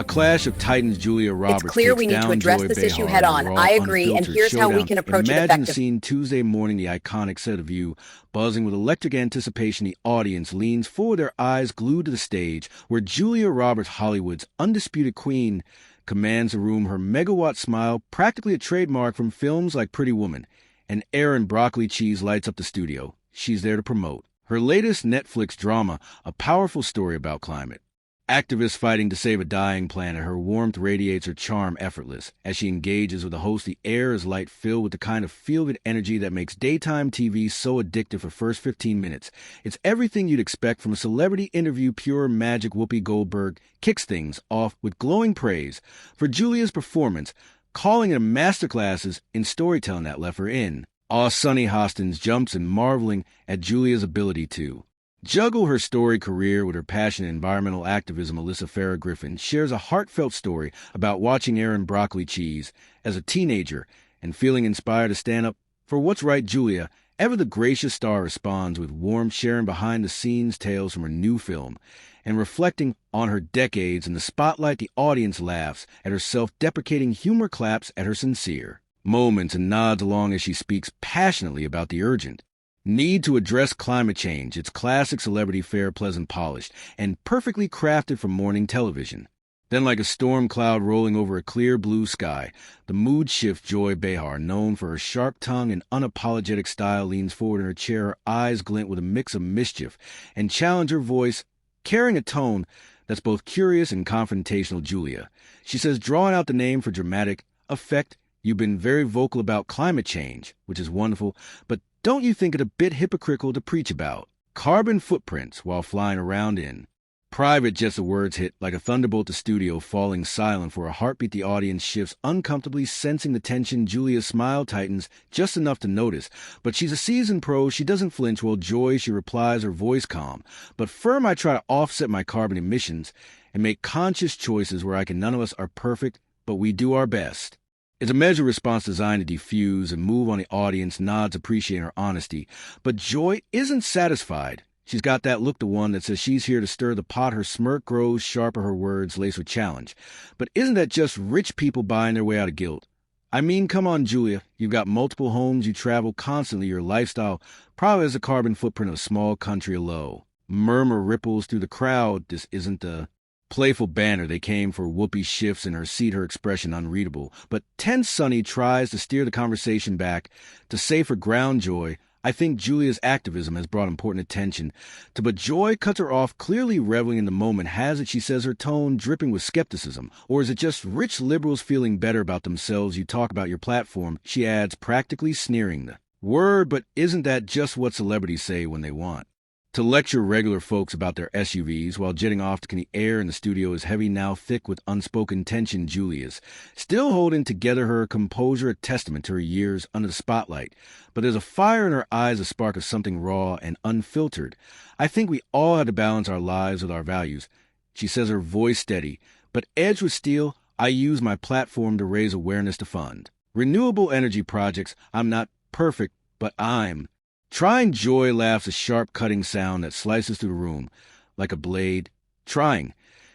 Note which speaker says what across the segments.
Speaker 1: A clash of titans, Julia
Speaker 2: It's
Speaker 1: Roberts
Speaker 2: clear
Speaker 1: takes
Speaker 2: we need to
Speaker 1: down
Speaker 2: address
Speaker 1: Joy
Speaker 2: this issue
Speaker 1: Behar
Speaker 2: head
Speaker 1: in a
Speaker 2: on.
Speaker 1: raw,
Speaker 2: I agree, and
Speaker 1: unfiltered
Speaker 2: here's how we
Speaker 1: showdown.
Speaker 2: can approach it
Speaker 1: Imagine
Speaker 2: effectively.
Speaker 1: seeing Tuesday morning the iconic set of You, buzzing with electric anticipation. The audience leans forward, their eyes glued to the stage, where Julia Roberts, Hollywood's undisputed queen, commands the room. Her megawatt smile, practically a trademark from films like Pretty Woman. And Erin Broccoli Cheese lights up the studio. She's there to promote her latest Netflix drama, a powerful story about climate. Activists fighting to save a dying planet. Her warmth radiates, her charm effortless. As she engages with the host, the air is light, filled with the kind of feel-good energy that makes daytime TV so addictive for first 15 minutes. It's everything you'd expect from a celebrity interview. Pure magic. Whoopi Goldberg kicks things off with glowing praise for Julia's performance, calling it a masterclass in storytelling that left her in awe. Sunny Hostins jumps in, marveling at Julia's ability to juggle her storied career with her passion in environmental activism. Alyssa Farah Griffin shares a heartfelt story about watching Erin Broccoli Cheese as a teenager and feeling inspired to stand up for what's right. Julia, ever the gracious star, responds with warmth, sharing behind-the-scenes tales from her new film and reflecting on her decades in the spotlight. The audience laughs at her self-deprecating humor, claps at her sincere moments, and nods along as she speaks passionately about the urgent need to address climate change. It's classic celebrity fare, pleasant, polished, and perfectly crafted for morning television. Then, like a storm cloud rolling over a clear blue sky, the mood shift. Joy Behar, known for her sharp tongue and unapologetic style, leans forward in her chair. Her eyes glint with a mix of mischief and challenge, her voice carrying a tone that's both curious and confrontational. Julia, she says, drawing out the name for dramatic effect, you've been very vocal about climate change, which is wonderful, but don't you think it a bit hypocritical to preach about carbon footprints while flying around in private jets? The words hit like a thunderbolt, the studio falling silent for a heartbeat. The audience shifts uncomfortably, sensing the tension. Julia's smile tightens just enough to notice, but she's a seasoned pro. She doesn't flinch. While Joy, she replies, her voice calm but firm, I try to offset my carbon emissions and make conscious choices where I can. None of us are perfect, but we do our best. It's a measured response designed to diffuse and move on. The audience nods, appreciating her honesty. But Joy isn't satisfied. She's got that look, the one that says she's here to stir the pot. Her smirk grows sharper, her words laced with challenge. But isn't that just rich people buying their way out of guilt? I mean, come on, Julia. You've got multiple homes, you travel constantly, your lifestyle probably has a carbon footprint of a small country alow. Murmur ripples through the crowd. This isn't the playful banner they came for. Whoopi shifts in her seat, her expression unreadable. But tense Sunny tries to steer the conversation back to safer ground. Joy, I think Julia's activism has brought important attention to, but Joy cuts her off, clearly reveling in the moment. Has it, she says, her tone dripping with skepticism? Or is it just rich liberals feeling better about themselves? You talk about your platform, she adds, practically sneering the word, but isn't that just what celebrities say when they want to lecture regular folks about their SUVs while jetting off? The air in the studio is heavy, now thick with unspoken tension. Julia's still holding together, her composure a testament to her years under the spotlight. But there's a fire in her eyes, a spark of something raw and unfiltered. I think we all have to balance our lives with our values. She says, her voice steady, but edged with steel. I use my platform to raise awareness to fund renewable energy projects. I'm not perfect, but I'm trying. Joy laughs, a sharp cutting sound that slices through the room like a blade. Trying,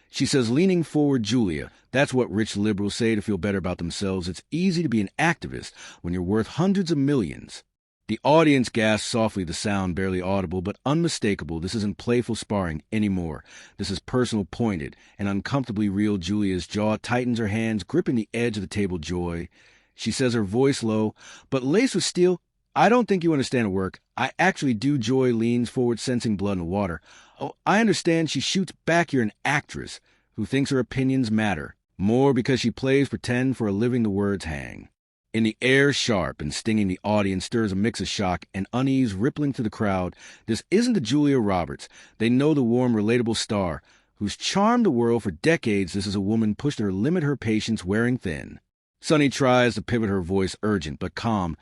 Speaker 1: she says, leaning forward. Julia, that's what rich liberals say to feel better about themselves. It's easy to be an activist when you're worth hundreds of millions. The audience gasps softly, the sound barely audible but unmistakable. This isn't playful sparring anymore. This is personal, pointed, and uncomfortably real. Julia's jaw tightens, her hands gripping the edge of the table. Joy, she says, her voice low but laced with steel, I don't think you understand the work. I actually do. Joy leans forward, sensing blood in the water. Oh, I understand. She shoots back, you're an actress who thinks her opinions matter more because she plays pretend for a living. The words hang in the air, sharp and stinging. The audience stirs a mix of shock and unease rippling through the crowd. This isn't the Julia Roberts they know, the warm, relatable star who's charmed the world for decades. This is a woman pushed to her limit, her patience wearing thin. Sunny tries to pivot, her voice urgent but calm.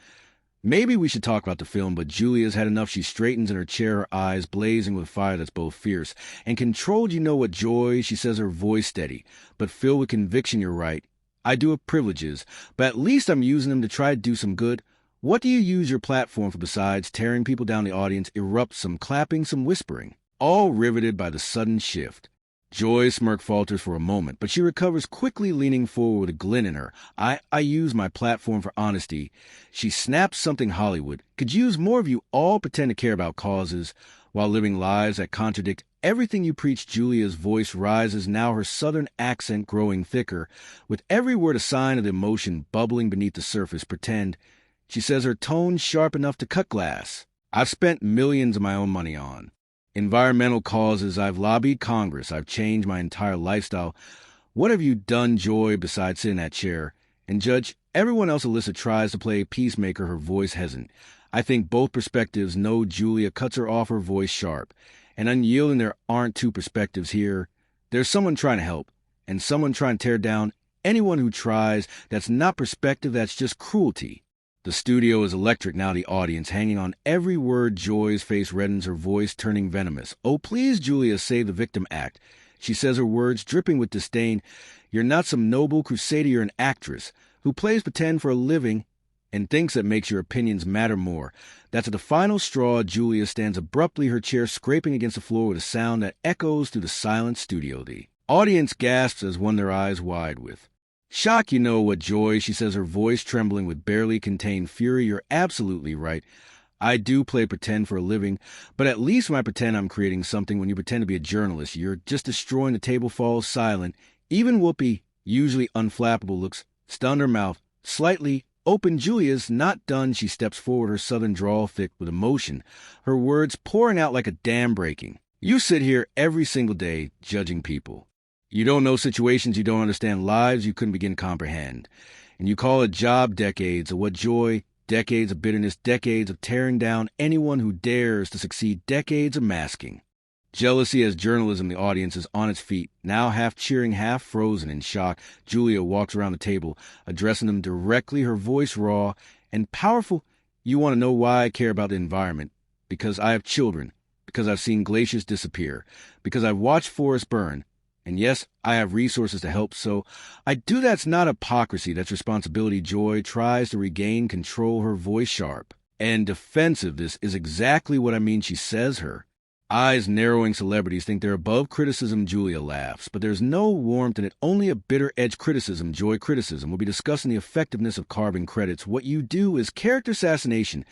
Speaker 1: Maybe we should talk about the film, but Julia's had enough. She straightens in her chair, her eyes blazing with fire that's both fierce and controlled. You know what, Joy, she says, her voice steady but filled with conviction. You're right. I do have privileges, but at least I'm using them to try to do some good. What do you use your platform for besides tearing people down? The audience erupts, some clapping, some whispering, all riveted by the sudden shift. Joy's smirk falters for a moment, but she recovers quickly, leaning forward with a glint in her. I use my platform for honesty. She snaps something Hollywood. Could use more of you all pretend to care about causes while living lives that contradict everything you preach. Julia's voice rises, now her southern accent growing thicker, with every word a sign of the emotion bubbling beneath the surface. Pretend. She says, her tone sharp enough to cut glass. I've spent millions of my own money on environmental causes. I've lobbied Congress. I've changed my entire lifestyle. What have you done, Joy, besides sit in that chair and judge everyone else? Alyssa tries to play peacemaker, her voice hesitant. I think both perspectives. No, Julia cuts her off, her voice sharp and unyielding. There aren't two perspectives here. There's someone trying to help and someone trying to tear down anyone who tries. That's not perspective, that's just cruelty. The studio is electric now, the audience hanging on every word. Joy's face reddens, her voice turning venomous. Oh, please, Julia, save the victim act. She says, her words dripping with disdain. You're not some noble crusader, you're an actress who plays pretend for a living and thinks that makes your opinions matter more. That's at the final straw. Julia stands abruptly, her chair scraping against the floor with a sound that echoes through the silent studio. The audience gasps as one their eyes wide with shock. You know what, Joy, she says, her voice trembling with barely contained fury. You're absolutely right. I do play pretend for a living, but at least when I pretend I'm creating something, when you pretend to be a journalist, you're just destroying. The table falls silent. Even Whoopi, usually unflappable, looks stunned, her mouth slightly open. Julia's not done. She steps forward, her southern drawl thick with emotion, her words pouring out like a dam breaking. You sit here every single day judging people. You don't know situations, you don't understand lives you couldn't begin to comprehend. And you call a job decades of what, Joy? Decades of bitterness, decades of tearing down anyone who dares to succeed, decades of masking. Jealousy as journalism. The audience is on its feet, now half cheering, half frozen in shock. Julia walks around the table, addressing them directly, her voice raw and powerful. You want to know why I care about the environment? Because I have children, because I've seen glaciers disappear, because I've watched forests burn. And yes, I have resources to help, so I do. That's not hypocrisy, that's responsibility. Joy tries to regain control, her voice sharp and defensive. This is exactly what I mean, she says, her eyes narrowing. Celebrities think they're above criticism. Julia laughs, but there's no warmth in it, only a bitter edge. Criticism, Joy, criticism. We'll be discussing the effectiveness of carbon credits. What you do is character assassination.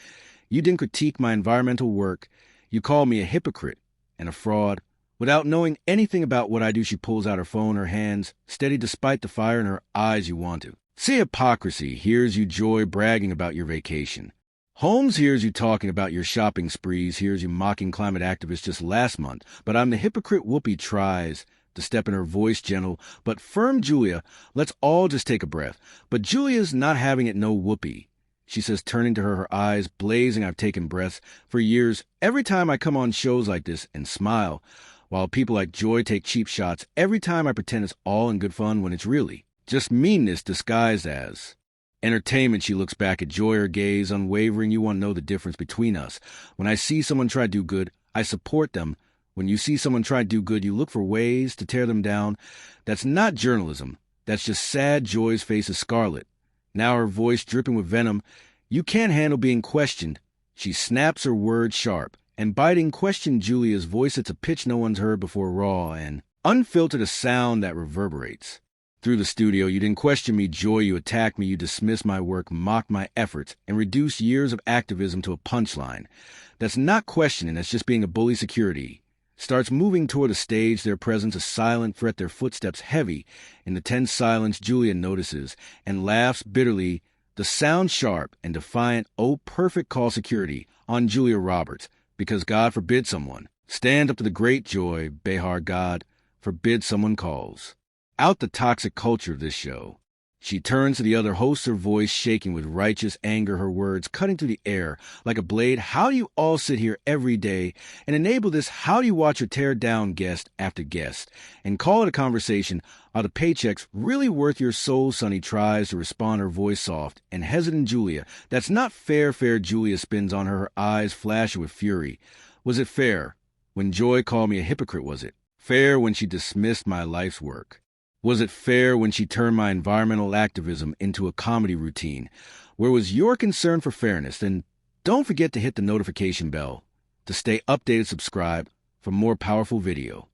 Speaker 1: You didn't critique my environmental work. You call me a hypocrite and a fraud. Without knowing anything about what I do. She pulls out her phone, her hands steady despite the fire in her eyes. You want to see hypocrisy. Hears you, Joy, bragging about your vacation. Holmes hears you talking about your shopping sprees, hears you mocking climate activists just last month. But I'm the hypocrite. Whoopi tries to step in, her voice gentle but firm. Julia, let's all just take a breath. But Julia's not having it. No, Whoopi, she says, turning to her, her eyes blazing. I've taken breaths for years. Every time I come on shows like this and smile, while people like Joy take cheap shots. Every time I pretend it's all in good fun when it's really just meanness disguised as entertainment. She looks back at Joy, her gaze unwavering. You want to know the difference between us. When I see someone try to do good, I support them. When you see someone try to do good, you look for ways to tear them down. That's not journalism. That's just sad. Joy's face is scarlet, now her voice dripping with venom. You can't handle being questioned. She snaps, her words sharp and biting. Question Julia's voice. It's a pitch no one's heard before, raw and unfiltered, a sound that reverberates through the studio. You didn't question me, Joy. You attacked me. You dismissed my work, mocked my efforts, and reduced years of activism to a punchline. That's not questioning. That's just being a bully. Security starts moving toward the stage, their presence a silent threat, their footsteps heavy in the tense silence. Julia notices and laughs bitterly, the sound sharp and defiant. Oh, perfect. Call security on Julia Roberts. Because God forbid someone stand up to the great Joy Behar. God forbid someone calls out the toxic culture of this show. She turns to the other hosts, her voice shaking with righteous anger, her words cutting through the air like a blade. How do you all sit here every day and enable this? How do you watch her tear down guest after guest and call it a conversation? Are the paychecks really worth your soul? Sonny tries to respond, her voice soft and hesitant. Julia, that's not fair. Fair. Julia spins on her, her eyes flashing with fury. Was it fair when Joy called me a hypocrite? Was it fair when she dismissed my life's work? Was it fair when she turned my environmental activism into a comedy routine? Where was your concern for fairness? Then don't forget to hit the notification bell to stay updated. Subscribe for more powerful video.